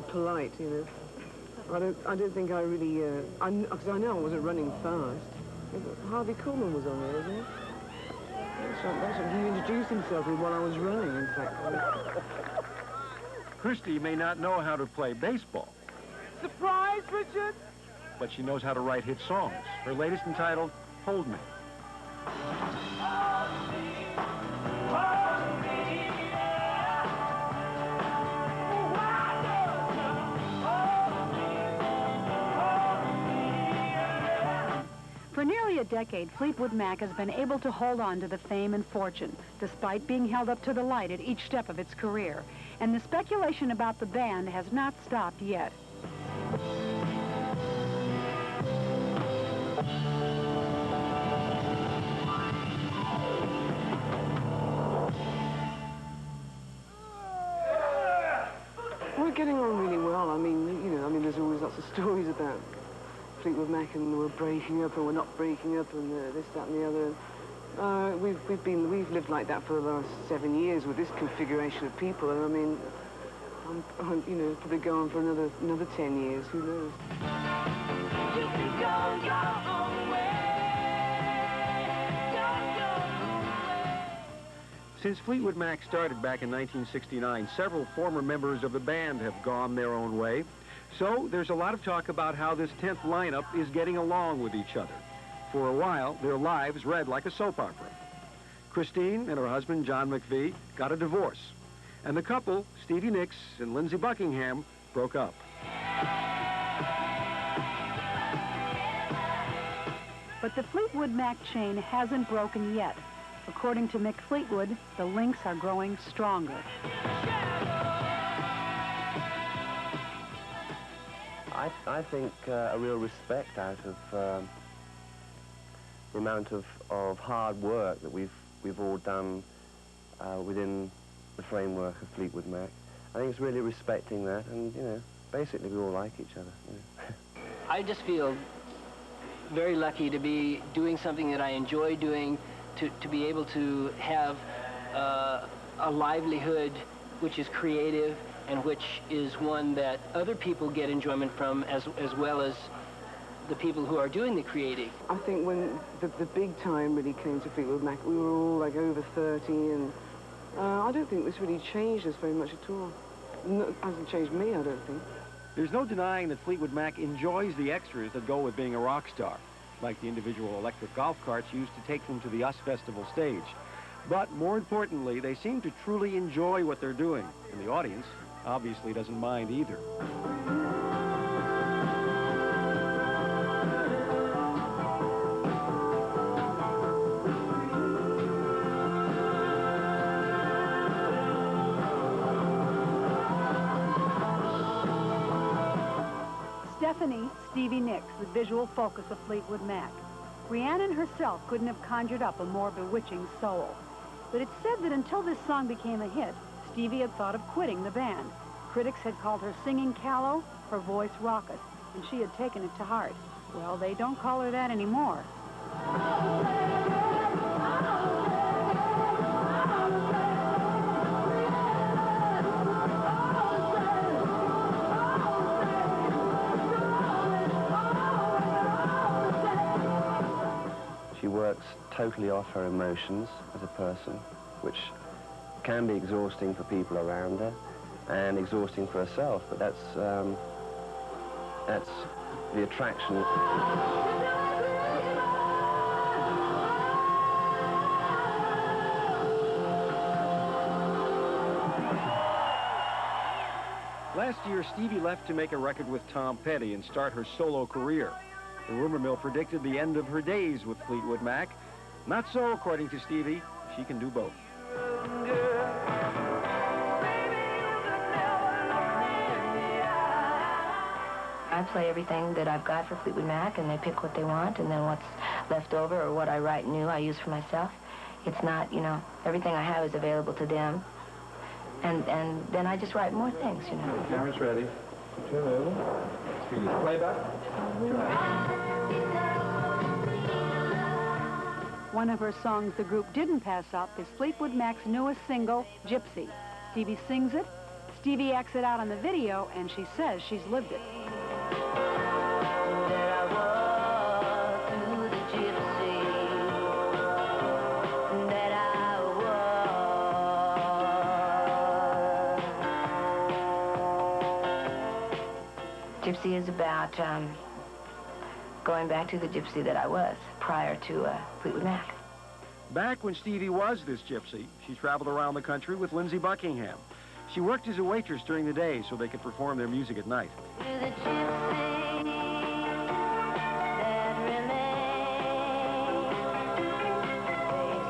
polite, you know. I don't think I really, because I know I wasn't running fast. Harvey Coleman was on there, isn't he? That's right. He introduced himself while I was running, in fact. Christy may not know how to play baseball. Surprise, Richard! But she knows how to write hit songs. Her latest entitled, Hold Me. For nearly a decade, Fleetwood Mac has been able to hold on to the fame and fortune, despite being held up to the light at each step of its career. And the speculation about the band has not stopped yet. We're getting on really well. I mean, you know, there's always lots of stories about Fleetwood Mac, and we're breaking up, and we're not breaking up, and this, that, and the other. We've lived like that for the last 7 years with this configuration of people, and I mean, I'm you know, probably go on for another 10 years. Who knows? You can go your own way. Since Fleetwood Mac started back in 1969, several former members of the band have gone their own way. So there's a lot of talk about how this 10th lineup is getting along with each other. For a while, their lives read like a soap opera. Christine and her husband, John McVie, got a divorce. And the couple, Stevie Nicks and Lindsey Buckingham, broke up. But the Fleetwood Mac chain hasn't broken yet. According to Mick Fleetwood, the links are growing stronger. I think a real respect out of the amount of hard work that we've all done within the framework of Fleetwood Mac. I think it's really respecting that, and you know, basically we all like each other. You know. I just feel very lucky to be doing something that I enjoy doing, to be able to have a livelihood which is creative and which is one that other people get enjoyment from, as well as the people who are doing the creating. I think when the big time really came to Fleetwood Mac, we were all like over 30, and I don't think this really changed us very much at all. It hasn't changed me, I don't think. There's no denying that Fleetwood Mac enjoys the extras that go with being a rock star, like the individual electric golf carts used to take them to the US Festival stage. But more importantly, they seem to truly enjoy what they're doing, and the audience obviously doesn't mind either. Stephanie, Stevie Nicks, the visual focus of Fleetwood Mac. Rhiannon herself couldn't have conjured up a more bewitching soul. But it's said that until this song became a hit, Stevie had thought of quitting the band. Critics had called her singing callow, her voice raucous, and she had taken it to heart. Well, they don't call her that anymore. She works totally off her emotions as a person, which can be exhausting for people around her and exhausting for herself, but that's the attraction. Last year, Stevie left to make a record with Tom Petty and start her solo career. The rumor mill predicted the end of her days with Fleetwood Mac. Not so, according to Stevie. She can do both. I play everything that I've got for Fleetwood Mac, and they pick what they want, and then what's left over or what I write new, I use for myself. It's not, you know, everything I have is available to them. And then I just write more things, you know. Camera's ready. Turn over. Playback. One of her songs the group didn't pass up is Fleetwood Mac's newest single, Gypsy. Stevie sings it, Stevie acts it out on the video, and she says she's lived it. There I was through the gypsy. That I was. Gypsy is about going back to the gypsy that I was prior to Fleetwood Mac. Back when Stevie was this gypsy, she traveled around the country with Lindsey Buckingham. She worked as a waitress during the day so they could perform their music at night. To the gypsy that remains,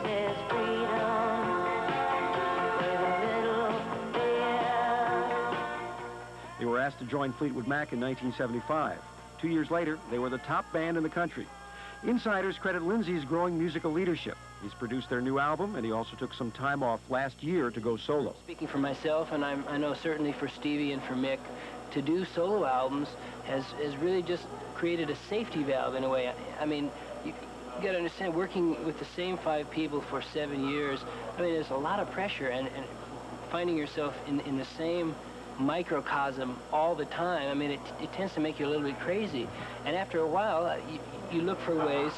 faces freedom with a little fear. They were asked to join Fleetwood Mac in 1975. 2 years later, they were the top band in the country. Insiders credit Lindsey's growing musical leadership. He's produced their new album, and he also took some time off last year to go solo. Speaking for myself, and I know certainly for Stevie and for Mick, to do solo albums has really just created a safety valve in a way. I mean, you got to understand, working with the same 5 people for 7 years, I mean, there's a lot of pressure, and finding yourself in the same microcosm all the time, I mean, it tends to make you a little bit crazy. And after a while, you look for ways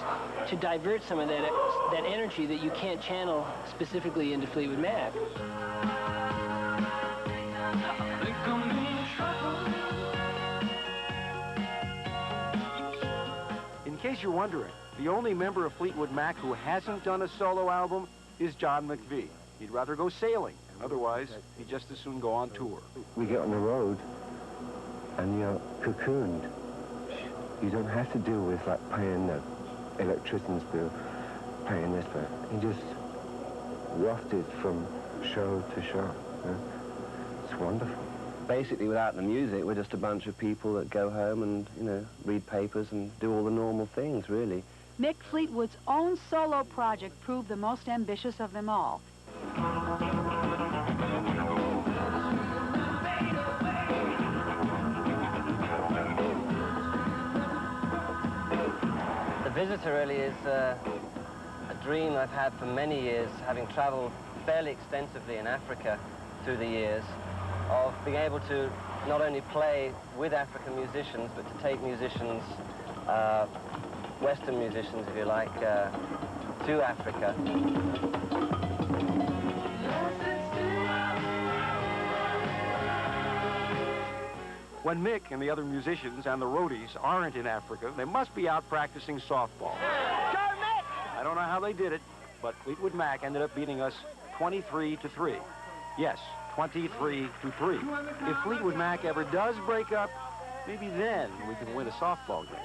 to divert some of that energy that you can't channel specifically into Fleetwood Mac. In case you're wondering, the only member of Fleetwood Mac who hasn't done a solo album is John McVie. He'd rather go sailing. Otherwise, he'd just as soon go on tour. We get on the road and you're cocooned. You don't have to deal with like paying the electrician's bill, paying this, but you just wafted from show to show. You know? It's wonderful. Basically, without the music, we're just a bunch of people that go home and, you know, read papers and do all the normal things, really. Mick Fleetwood's own solo project proved the most ambitious of them all. The Visitor really is a dream I've had for many years, having traveled fairly extensively in Africa through the years, of being able to not only play with African musicians, but to take musicians, Western musicians, if you like, to Africa. When Mick and the other musicians and the roadies aren't in Africa, they must be out practicing softball. I don't know how they did it, but Fleetwood Mac ended up beating us 23-3. Yes, 23-3. If Fleetwood Mac ever does break up, maybe then we can win a softball game.